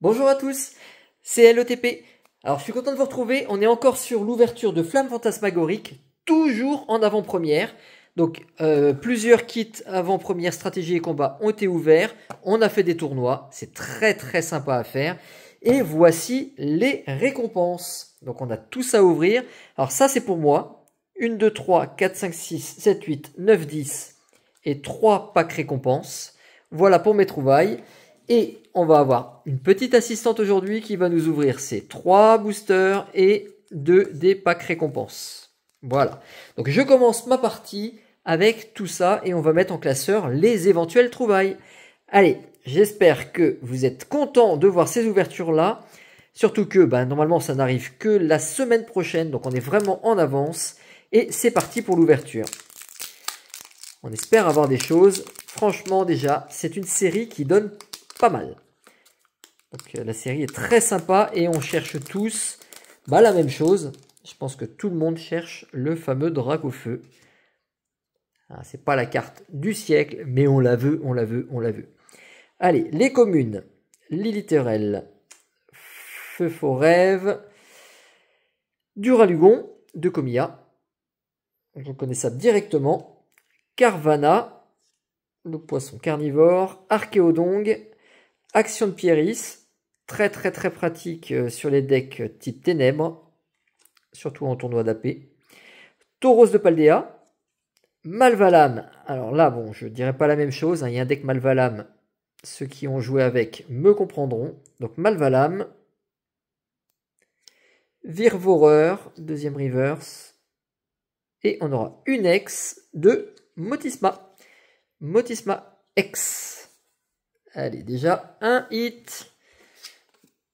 Bonjour à tous, c'est LETP. Alors je suis content de vous retrouver, on est encore sur l'ouverture de Flammes Fantasmagoriques, toujours en avant-première. Donc plusieurs kits avant-première stratégie et combat ont été ouverts, on a fait des tournois, c'est très sympa à faire. Et voici les récompenses. Donc on a tout ça à ouvrir. Alors ça c'est pour moi, 1, 2, 3, 4, 5, 6, 7, 8, 9, 10 et 3 packs récompenses. Voilà pour mes trouvailles. Et on va avoir une petite assistante aujourd'hui qui va nous ouvrir ces 3 boosters et 2 des packs récompenses. Voilà. Donc je commence ma partie avec tout ça et on va mettre en classeur les éventuelles trouvailles. Allez, j'espère que vous êtes contents de voir ces ouvertures-là. Surtout que normalement ça n'arrive que la semaine prochaine, donc on est vraiment en avance. Et c'est parti pour l'ouverture. On espère avoir des choses. Franchement déjà, c'est une série qui donne pas mal. Donc la série est très sympa et on cherche tous la même chose. Je pense que tout le monde cherche le fameux Dracofeu. C'est pas la carte du siècle, mais on la veut, on la veut, on la veut. Allez, les communes. Liliterel, Feu Faux Rêve, Duralugon de Comia. On connaît ça directement. Carvana, le poisson carnivore, Archéodongue, Action de Pieris, très pratique sur les decks type Ténèbres, surtout en tournoi d'AP. Tauros de Paldea, Malvalam, alors là bon je dirais pas la même chose, il y a un deck Malvalam, ceux qui ont joué avec me comprendront. Donc Malvalam, Virvoreur, deuxième reverse, et on aura une ex de Motisma, Motisma X. Allez, déjà, un hit,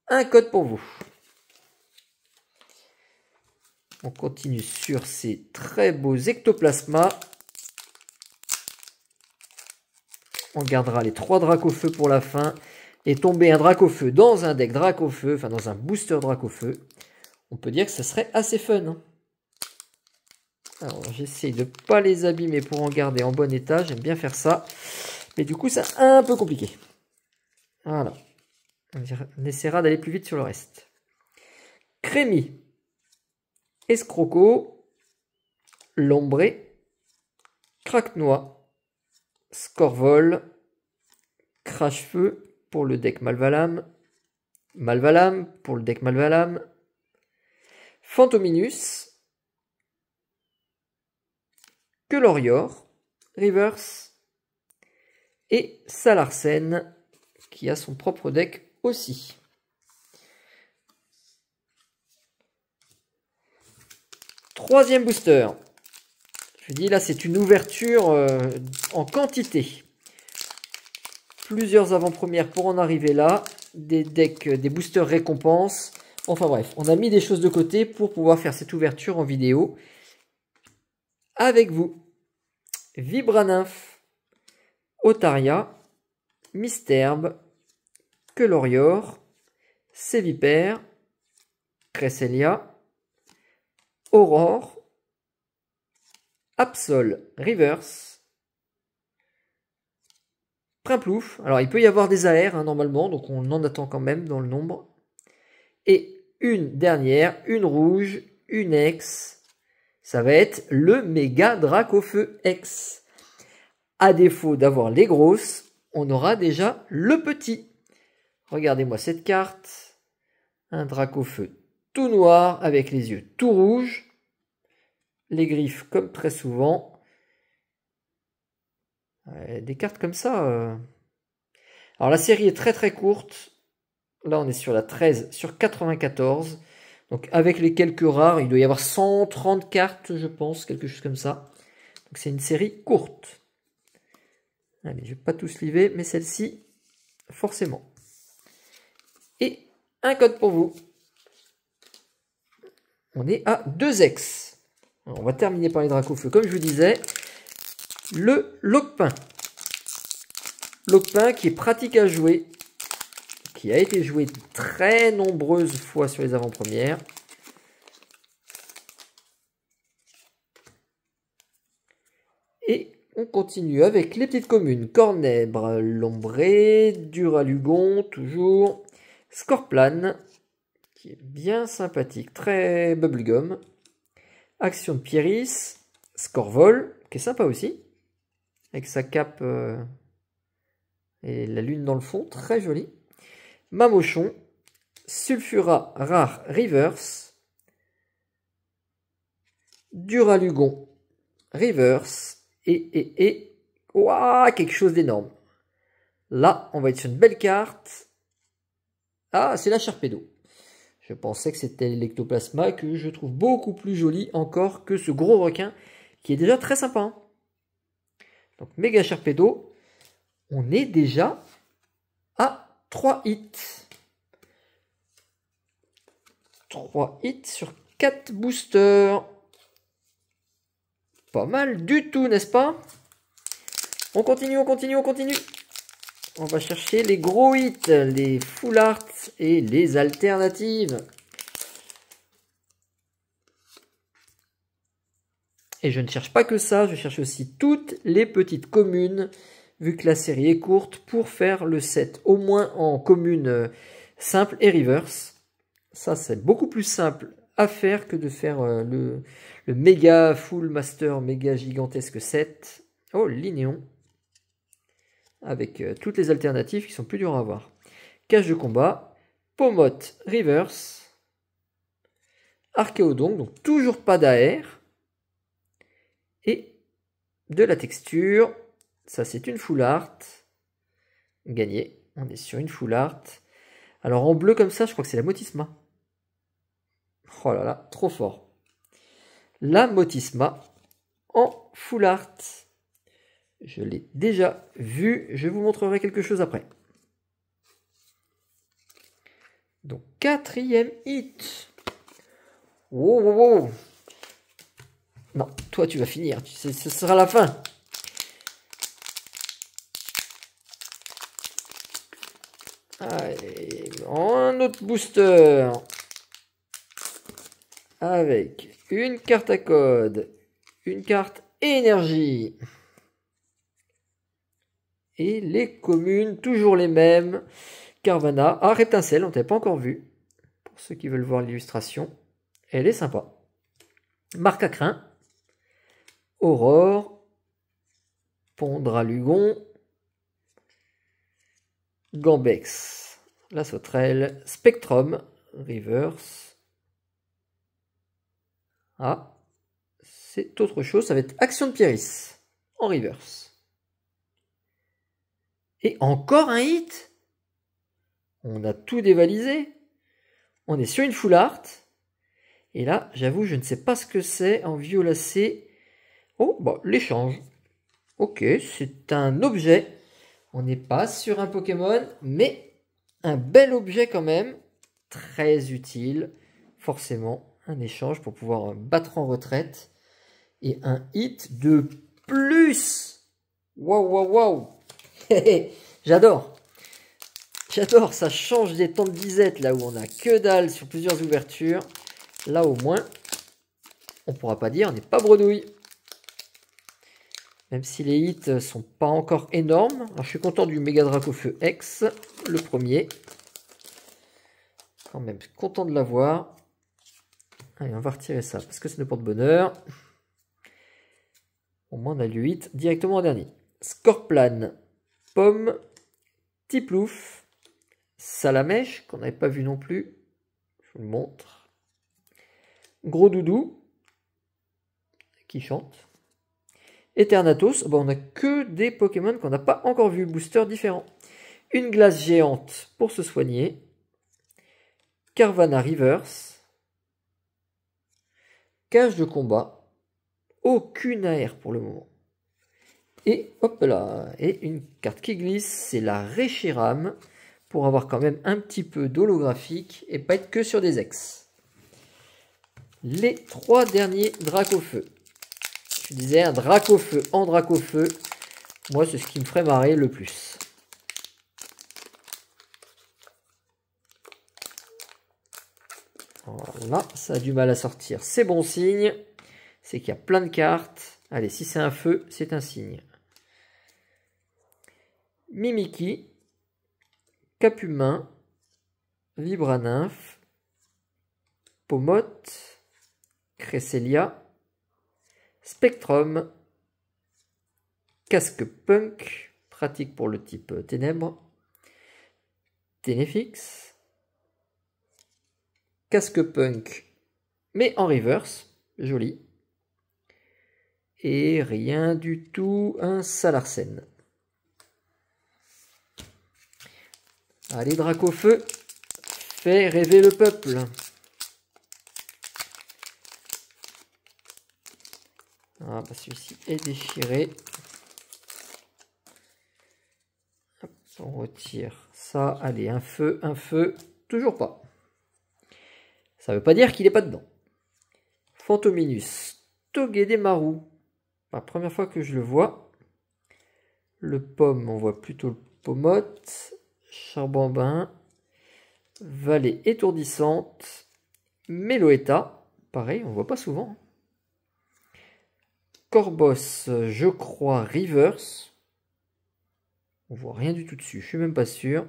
un code pour vous. On continue sur ces très beaux ectoplasmas. On gardera les 3 Dracofeu pour la fin. Et tomber un Dracofeu dans un deck Dracofeu, enfin dans un booster Dracofeu, on peut dire que ça serait assez fun. Alors, j'essaye de ne pas les abîmer pour en garder en bon état. J'aime bien faire ça. Mais du coup, c'est un peu compliqué. Voilà. On essaiera d'aller plus vite sur le reste. Crémy, Escroco, Lombré, Craque-Noix, Scorvol, Crache-Feu pour le deck Malvalam, Malvalam pour le deck Malvalam, Phantominus, Quelorior, Reverse, et Salarsen qui a son propre deck aussi. Troisième booster. Je dis là c'est une ouverture en quantité. Plusieurs avant-premières pour en arriver là. Des decks, des boosters récompenses. Enfin bref, on a mis des choses de côté pour pouvoir faire cette ouverture en vidéo avec vous. Vibranymph, Otaria, Misterbe, Quelorior, Sévipère, Cresselia, Aurore, Absol Reverse, Primplouf. Alors il peut y avoir des AR normalement, donc on en attend quand même dans le nombre. Et une dernière, une rouge, une ex. Ça va être le méga Dracofeu X. À défaut d'avoir les grosses, on aura déjà le petit. Regardez-moi cette carte. Un Dracofeu tout noir avec les yeux tout rouges. Les griffes comme très souvent. Des cartes comme ça. Alors la série est très courte. Là on est sur la 13 sur 94. Donc avec les quelques rares, il doit y avoir 130 cartes je pense, quelque chose comme ça. Donc c'est une série courte. Allez, je ne vais pas tous liver, mais celle-ci, forcément. Et un code pour vous. On est à 2 ex. Alors, on va terminer par les Dracofeu, comme je vous disais. Le Loquepin. Loquepin qui est pratique à jouer, qui a été joué très nombreuses fois sur les avant-premières. Et on continue avec les petites communes. Cornèbre, Lombré, Duralugon, toujours. Scorplan, qui est bien sympathique, très bubblegum. Action de Pieris. Scorvol, qui est sympa aussi, avec sa cape et la lune dans le fond, très joli. Mamochon. Sulfura Rare Reverse. Duralugon Reverse. Et ouah, quelque chose d'énorme. Là, on va être sur une belle carte. Ah, c'est la Sharpedo. Je pensais que c'était l'Ectoplasma, que je trouve beaucoup plus joli encore que ce gros requin, qui est déjà très sympa. Hein. Donc, méga Sharpedo. On est déjà à 3 hits. 3 hits sur 4 boosters. Pas mal du tout, n'est-ce pas? On continue, on continue, on continue. On va chercher les gros hits, les full art et les alternatives. Et je ne cherche pas que ça, je cherche aussi toutes les petites communes, vu que la série est courte, pour faire le set au moins en commune simple et reverse. Ça, c'est beaucoup plus simple à faire que de faire le méga full master, méga gigantesque set. Oh, Linéon. Avec toutes les alternatives qui sont plus dures à avoir. Cage de combat, Pomote Reverse, Archéodon, donc toujours pas d'AR, et de la texture, ça c'est une full art, gagné, on est sur une full art. Alors en bleu comme ça, je crois que c'est la Motisma. Oh là là, trop fort. La Motisma en full art. Je l'ai déjà vu, je vous montrerai quelque chose après. Donc, 4e hit. Wow, wow, wow. Non, toi tu vas finir, ce sera la fin. Allez, un autre booster. Avec une carte à code, une carte énergie. Et les communes, toujours les mêmes. Carvana. Ah, Reptincelle, on ne t'avait pas encore vu. Pour ceux qui veulent voir l'illustration. Elle est sympa. Marc à crin. Aurore. Pondralugon. Gambex. La sauterelle. Spectrum. Reverse. Ah. C'est autre chose. Ça va être Action de Pieris. En reverse. Et encore un hit. On a tout dévalisé. On est sur une full art. Et là, j'avoue, je ne sais pas ce que c'est en violacé. Oh, bah, l'échange. Ok, c'est un objet. On n'est pas sur un Pokémon, mais un bel objet quand même. Très utile. Forcément, un échange pour pouvoir battre en retraite. Et un hit de plus. Waouh, waouh, waouh. J'adore. J'adore, ça change des temps de disette là où on a que dalle sur plusieurs ouvertures. Là au moins, on pourra pas dire on n'est pas bredouille. Même si les hits sont pas encore énormes. Alors, je suis content du Méga Dracofeu X, le premier. Quand même content de l'avoir. Allez, on va retirer ça parce que ça nous porte bonheur. Au moins on a le 8 directement en dernier. Scorplan, Pomme, Tiplouf. Salamèche, qu'on n'avait pas vu non plus. Je vous le montre. Gros Doudou, qui chante. Eternatos, bon, on n'a que des Pokémon qu'on n'a pas encore vu. Booster différents. Une glace géante pour se soigner. Carvana Reverse. Cage de combat. Aucune AR pour le moment. Et hop là, et une carte qui glisse, c'est la Reshiram. Pour avoir quand même un petit peu d'holographique et pas être que sur des ex. Les 3 derniers Dracofeu. Je disais un Dracofeu en Dracofeu. Moi, c'est ce qui me ferait marrer le plus. Voilà, ça a du mal à sortir. C'est bon signe. C'est qu'il y a plein de cartes. Allez, si c'est un feu, c'est un signe. Mimiki. Capumin, Vibra-Nymph, Pomote, Cresselia, Spectrum, Casque Punk, pratique pour le type Ténèbres, Ténéfix, Casque Punk, mais en reverse, joli. Et rien du tout, un Salarsen. Allez, Dracofeu, fais rêver le peuple. Ah, bah celui-ci est déchiré. Hop, on retire ça. Allez, un feu, toujours pas. Ça veut pas dire qu'il est pas dedans. Fantominus, Togedemaru. La première fois que je le vois. Le pomme, on voit plutôt le Pomote. Charbambin. Vallée étourdissante. Meloetta. Pareil, on voit pas souvent. Corbos, je crois, Reverse. On voit rien du tout dessus, je suis même pas sûr.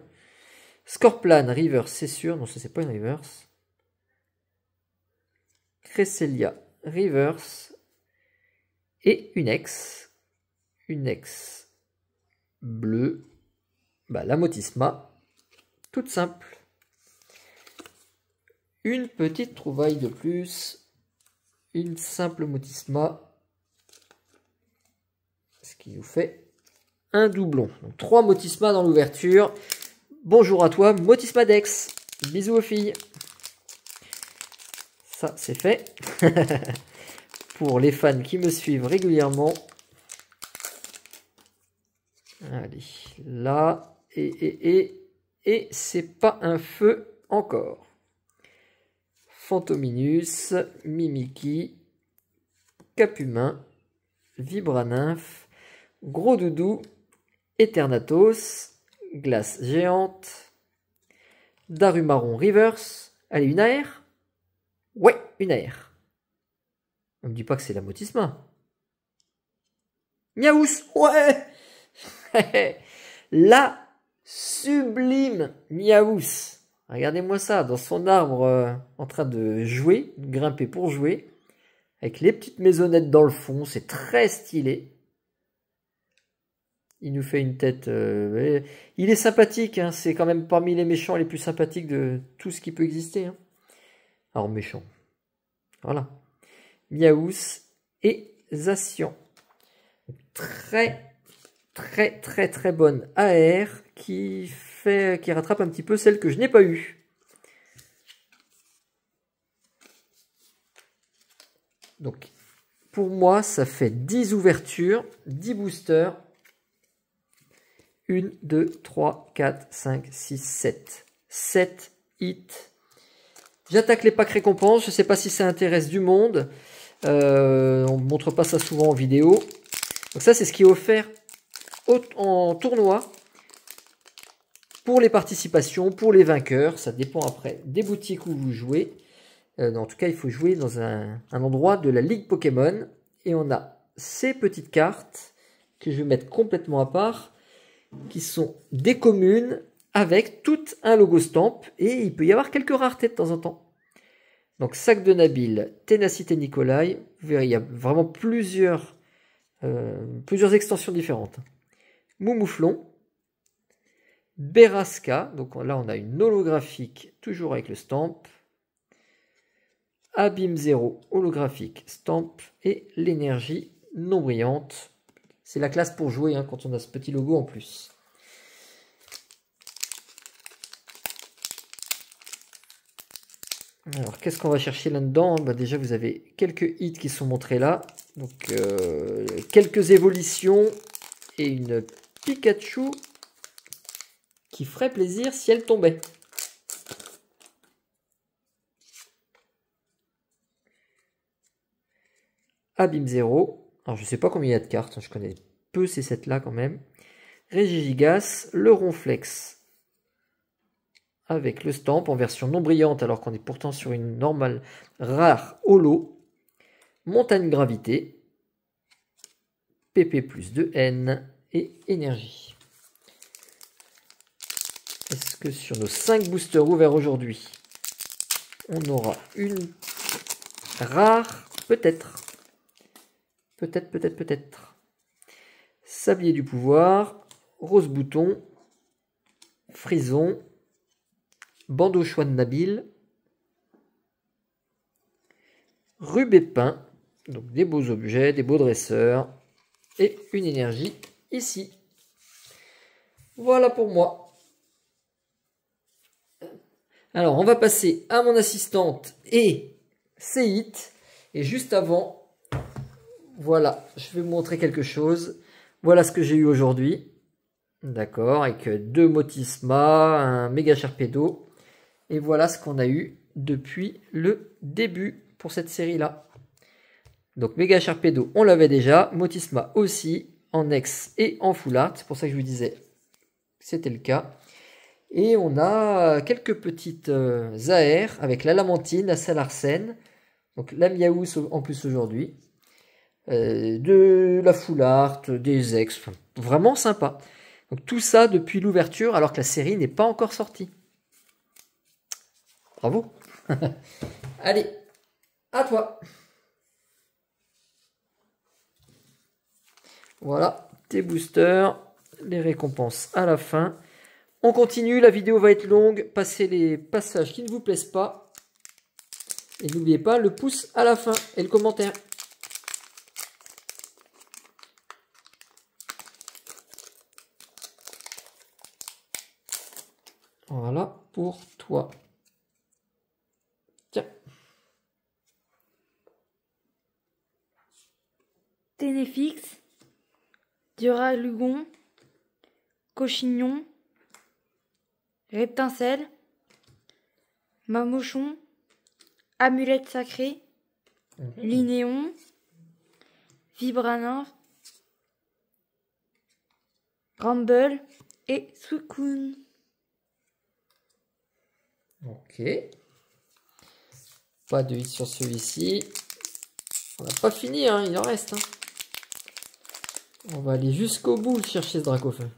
Scorplan, Reverse, c'est sûr. Non, ça c'est pas une Reverse. Cresselia, Reverse. Et une ex bleue, bah, la Motisma, toute simple. Une petite trouvaille de plus, une simple Motisma, ce qui nous fait un doublon. Donc 3 Motisma dans l'ouverture. Bonjour à toi, Motisma Dex. Bisous aux filles. Ça, c'est fait. Pour les fans qui me suivent régulièrement. Allez, là, et c'est pas un feu encore. Fantominus, Mimiki, Capumin, Vibra-Nymph, Gros Doudou, Eternatos, Glace Géante, Darumaron Reverse. Allez, une AR? Ouais, une AR. On me dit pas que c'est la Motisma. Miaous, ouais. La sublime Miaous. Regardez-moi ça, dans son arbre en train de jouer, de grimper pour jouer, avec les petites maisonnettes dans le fond, c'est très stylé. Il nous fait une tête... il est sympathique, hein, c'est quand même parmi les méchants les plus sympathiques de tout ce qui peut exister. Hein. Alors méchant. Voilà. Miaous et Zacian. Très bonne AR qui rattrape un petit peu celle que je n'ai pas eue. Donc pour moi ça fait 10 ouvertures, 10 boosters. 1, 2, 3, 4, 5, 6, 7. 7 hits. J'attaque les packs récompenses. Je ne sais pas si ça intéresse du monde. On ne montre pas ça souvent en vidéo. Donc ça, c'est ce qui est offert en tournoi pour les participations, pour les vainqueurs. Ça dépend après des boutiques où vous jouez. En tout cas, il faut jouer dans un endroit de la Ligue Pokémon. Et on a ces petites cartes que je vais mettre complètement à part, qui sont des communes avec tout un logo stamp. Et il peut y avoir quelques raretés de temps en temps. Donc, Sac de Nabil, Ténacité Nikolai. Vous verrez, il y a vraiment plusieurs extensions différentes. Moumouflon, Beraska, donc là on a une holographique, toujours avec le stamp. Abîme 0, holographique, stamp. Et l'énergie non brillante. C'est la classe pour jouer hein, quand on a ce petit logo en plus. Alors, qu'est-ce qu'on va chercher là-dedans? Bah, déjà, vous avez quelques hits qui sont montrés là. Donc, quelques évolutions et une Pikachu qui ferait plaisir si elle tombait. Abîme 0. Alors, je sais pas combien il y a de cartes. Je connais peu ces sets-là quand même. Régigigas, le Ronflex. Avec le stamp en version non brillante alors qu'on est pourtant sur une normale rare holo. Montagne gravité. PP plus 2N et énergie. Est-ce que sur nos 5 boosters ouverts aujourd'hui, on aura une rare? Peut-être. Peut-être. Sablier du pouvoir, rose bouton, frison, bandeau choix de Nabil, rubépin, donc des beaux objets, des beaux dresseurs, et une énergie ici. Voilà pour moi. Alors, on va passer à mon assistante et ses hits. Et juste avant, voilà, je vais vous montrer quelque chose. Voilà ce que j'ai eu aujourd'hui. D'accord, avec 2 Motisma, un Méga Sharpedo. Et voilà ce qu'on a eu depuis le début pour cette série-là. Donc Méga Sharpedo, on l'avait déjà. Motisma aussi, en ex et en full art. C'est pour ça que je vous disais que c'était le cas. Et on a quelques petites AR avec la Lamantine, la Salarsen. Donc la Miaous en plus aujourd'hui. De la full art, des ex. Enfin, vraiment sympa. Donc tout ça depuis l'ouverture alors que la série n'est pas encore sortie. Bravo. Allez, à toi. Voilà, tes boosters, les récompenses à la fin. On continue, la vidéo va être longue. Passez les passages qui ne vous plaisent pas. Et n'oubliez pas le pouce à la fin et le commentaire. Voilà pour toi. Tiens. Ténéfix, Duralugon, Cochignon, Reptincelle, Mamochon, Amulette sacrée, Linéon, Vibranin, Rumble et Suicune. Ok. Pas de hit sur celui-ci. On n'a pas fini, hein, il en reste. Hein. On va aller jusqu'au bout chercher ce Dracofeu.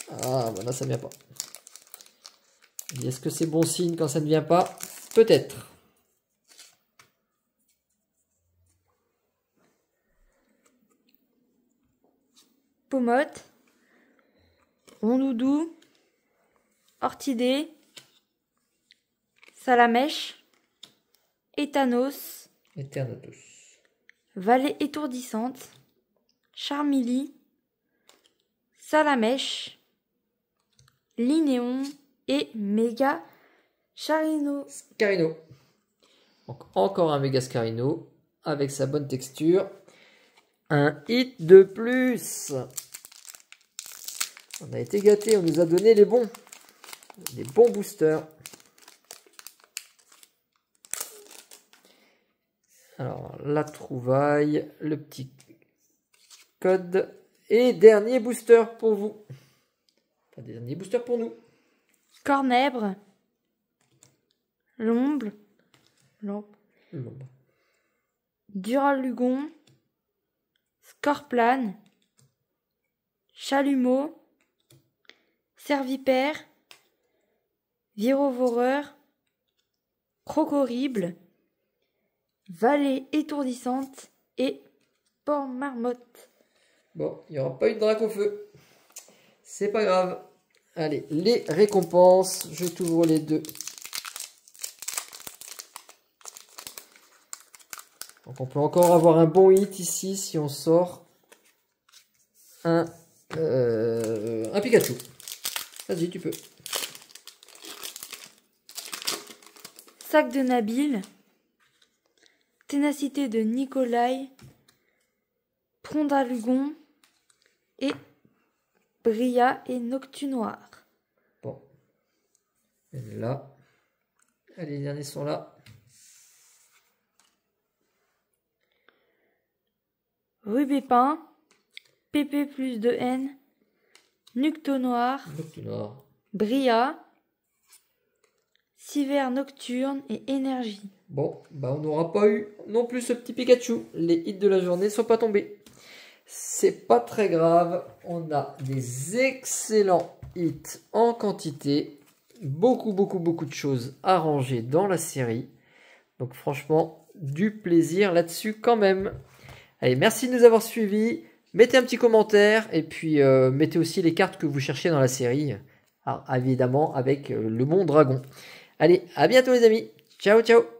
Ah, voilà, ça ne vient pas. Est-ce que c'est bon signe quand ça ne vient pas? Peut-être. Pomote, Rondoudou, Orchidée, Salamèche, Éthanos, Eternatus. Vallée étourdissante, Charmilly, Salamèche, Linéon et Méga Charino. Scarino. Donc, encore un méga Scarino avec sa bonne texture. Un hit de plus. On a été gâtés, on nous a donné les bons boosters. Alors, la trouvaille, le petit code et dernier booster pour vous. Enfin, dernier booster pour nous. Cornèbre, Lomble, Duralugon, Scorplane, Chalumeau, Servipère, Virovoreur, Crocorrible, Vallée étourdissante et Port-Marmotte. Bon, il n'y aura pas eu de Dracofeu. C'est pas grave. Allez, les récompenses. Je t'ouvre les deux. Donc on peut encore avoir un bon hit ici si on sort un Pikachu. Vas-y, tu peux. Sac de Nabil, Ténacité de Nikolai, Prondalugon et Bria et Noctunoir. Bon. Elle est là. Allez, les derniers sont là. Rubépin, PP plus 2N, Noctunoir, Bria, Siver Nocturne et Énergie. Bon, bah on n'aura pas eu non plus ce petit Pikachu. Les hits de la journée ne sont pas tombés. C'est pas très grave. On a des excellents hits en quantité. Beaucoup de choses à ranger dans la série. Donc franchement, du plaisir là-dessus quand même. Allez, merci de nous avoir suivis. Mettez un petit commentaire et puis mettez aussi les cartes que vous cherchez dans la série. Alors, évidemment avec le Mont Dragon. Allez, à bientôt les amis. Ciao, ciao.